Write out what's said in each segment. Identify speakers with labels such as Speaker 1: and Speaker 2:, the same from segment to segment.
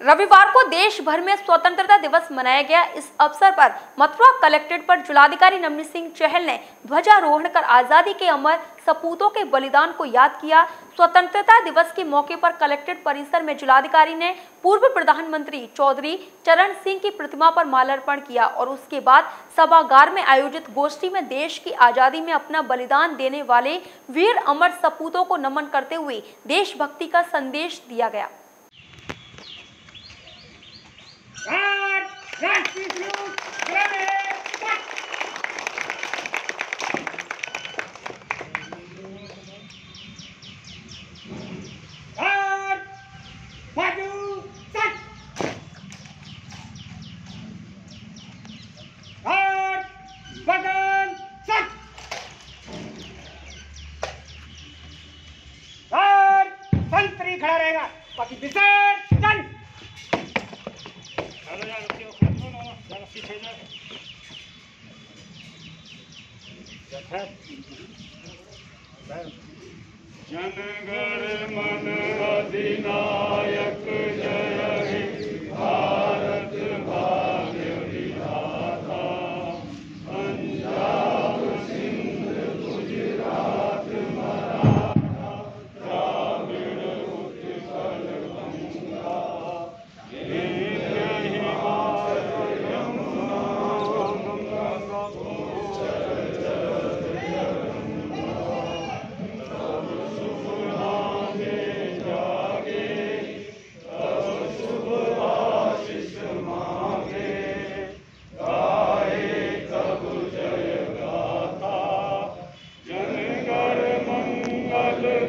Speaker 1: रविवार को देश भर में स्वतंत्रता दिवस मनाया गया। इस अवसर पर मथुरा कलेक्ट्रेट पर जिलाधिकारी नवनीत सिंह चहल ने ध्वजारोहण कर आजादी के अमर सपूतों के बलिदान को याद किया। स्वतंत्रता दिवस के मौके पर कलेक्ट्रेट परिसर में जिलाधिकारी ने पूर्व प्रधानमंत्री चौधरी चरण सिंह की प्रतिमा पर माल्यार्पण किया और उसके बाद सभागार में आयोजित गोष्ठी में देश की आजादी में अपना बलिदान देने वाले वीर अमर सपूतों को नमन करते हुए देशभक्ति का संदेश दिया गया।
Speaker 2: संतरी खड़ा रहेगा बाकी विसर्जन
Speaker 3: जनगण मन अधिनायक जय हे भारत भाग्य विधाता पंजाब सिंध गुजरात मराठा द्राविड़ उत्कल गंगा हिमालय यमुना गंगा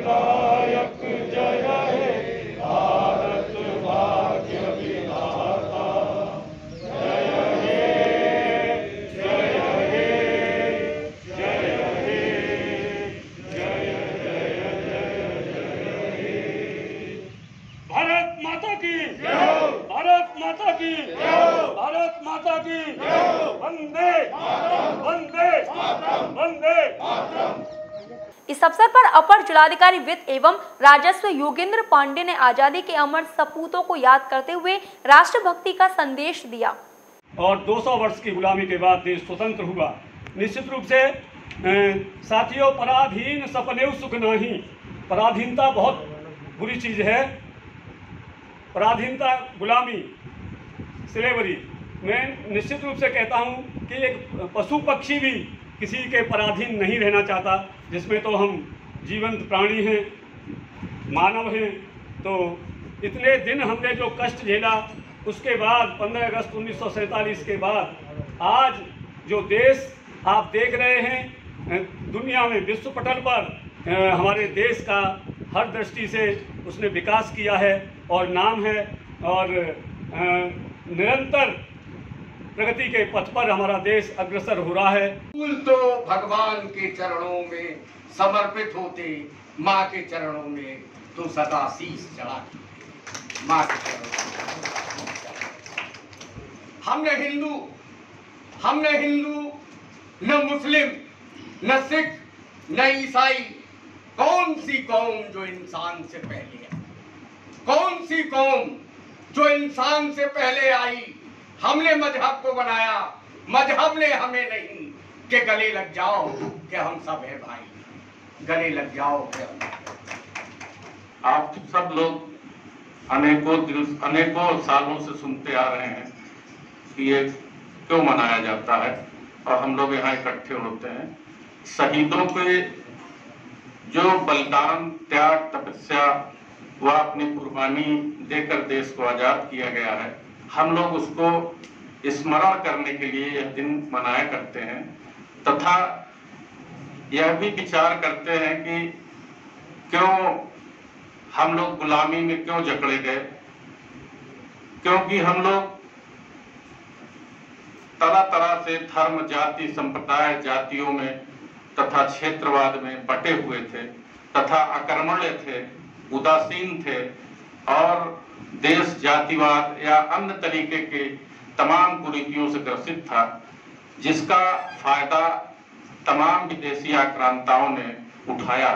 Speaker 3: दायक जय हे भारत भाग्य विधाता जय हे जय हे जय हे जय जय जय जय हे। भारत माता की जय, भारत माता की जय, भारत माता की जय। वंदे वंदे वंदे।
Speaker 1: इस अवसर पर अपर जिलाधिकारी वित्त एवं राजस्व योगेंद्र पांडे ने आजादी के अमर सपूतों को याद करते हुए राष्ट्रभक्ति का संदेश दिया।
Speaker 4: और 200 वर्ष की गुलामी के बाद देश स्वतंत्र हुआ। निश्चित रूप से साथियों, पराधीन सपने सुख नाही। पराधीनता बहुत बुरी चीज है। पराधीनता, गुलामी, स्लेवरी, मैं निश्चित रूप से कहता हूँ कि एक पशु पक्षी भी किसी के पराधीन नहीं रहना चाहता, जिसमें तो हम जीवंत प्राणी हैं, मानव हैं। तो इतने दिन हमने जो कष्ट झेला, उसके बाद 15 अगस्त 1947 के बाद आज जो देश आप देख रहे हैं दुनिया में, विश्व पटल पर हमारे देश का हर दृष्टि से उसने विकास किया है और नाम है, और निरंतर प्रगति के पथ पर हमारा देश अग्रसर हो रहा है।
Speaker 5: फूल तो भगवान के चरणों में समर्पित होते, माँ के चरणों में तो सदा शीश चढ़ाते। माँ के चरणों में हमने हिंदू न मुस्लिम न सिख न ईसाई, कौन सी कौम जो इंसान से पहले है, कौन सी कौम जो इंसान से पहले आई। हमने मजहब को बनाया, मजहब ने हमें नहीं कि गले लग जाओ कि हम सब है भाई, गले लग जाओ कि हम।
Speaker 3: आप सब लोग अनेकों सालों से सुनते आ रहे हैं कि ये क्यों मनाया जाता है, और हम लोग यहाँ इकट्ठे होते हैं। शहीदों के जो बलिदान, त्याग, तपस्या व अपनी कुर्बानी देकर देश को आजाद किया गया है, हम लोग उसको स्मरण करने के लिए यह दिन मनाया करते हैं, तथा यह भी विचार करते हैं कि क्यों हम लोग गुलामी में क्यों जकड़े गए। क्योंकि हम लोग तरह तरह से धर्म, जाति, संप्रदाय, जातियों में तथा क्षेत्रवाद में बटे हुए थे, तथा अकर्मण्य थे, उदासीन थे, और देश जातिवाद या अन्य तरीके के तमाम कुरीतियों से ग्रसित था, जिसका फायदा तमाम विदेशी आक्रांताओं ने उठाया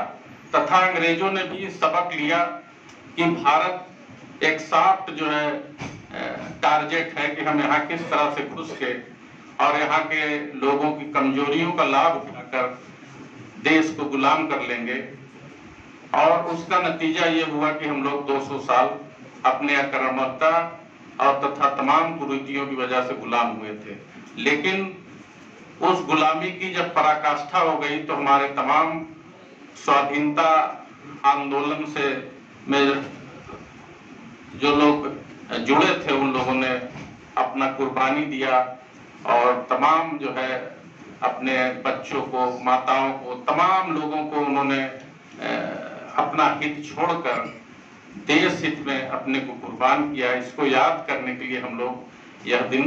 Speaker 3: तथा अंग्रेजों ने भी सबक लिया कि भारत एक सॉफ्ट जो है टारगेट है कि हम यहाँ किस तरह से घुस के और यहाँ के लोगों की कमजोरियों का लाभ उठाकर देश को गुलाम कर लेंगे। और उसका नतीजा ये हुआ कि हम लोग 200 साल अपने अकर्मकता और तथा तमाम कुरीतियों की वजह से गुलाम हुए थे। लेकिन उस गुलामी की जब पराकाष्ठा हो गई तो हमारे तमाम स्वाधीनता आंदोलन से में जो लोग जुड़े थे उन लोगों ने अपना कुर्बानी दिया और तमाम जो है अपने बच्चों को, माताओं को, तमाम लोगों को उन्होंने अपना हित छोड़कर देश हित में अपने को कुर्बान किया। इसको याद करने के लिए हम लोग यह दिन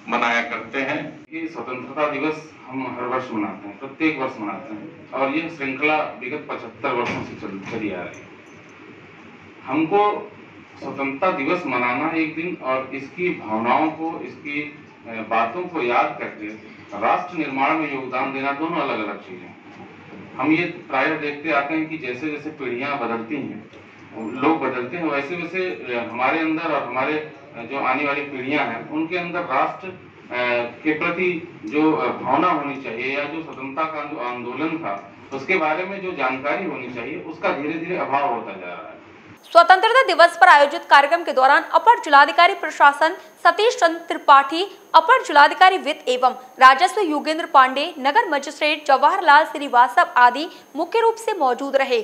Speaker 3: मनाया करते हैं।
Speaker 6: ये स्वतंत्रता दिवस हम हर वर्ष मनाते हैं, प्रत्येक वर्ष मनाते हैं और ये श्रृंखला विगत 75 वर्षों से चली आ रही है। हमको स्वतंत्रता दिवस मनाना एक दिन और इसकी भावनाओं को, इसकी बातों को याद करके राष्ट्र निर्माण में योगदान देना दोनों अलग अलग चीजें। हम ये प्रायः देखते आते हैं कि जैसे जैसे पीढ़ियां बदलती हैं, लोग बदलते हैं, वैसे वैसे हमारे अंदर और हमारे जो आने वाली पीढ़ियां हैं उनके अंदर राष्ट्र के प्रति जो भावना होनी चाहिए या जो स्वतंत्रता का जो आंदोलन था उसके बारे में जो जानकारी होनी चाहिए उसका धीरे धीरे अभाव होता जा रहा है।
Speaker 1: स्वतंत्रता दिवस पर आयोजित कार्यक्रम के दौरान अपर जिलाधिकारी प्रशासन सतीश चंद्र त्रिपाठी, अपर जिलाधिकारी वित्त एवं राजस्व योगेंद्र पांडे, नगर मजिस्ट्रेट जवाहरलाल श्रीवास्तव आदि मुख्य रूप से मौजूद रहे।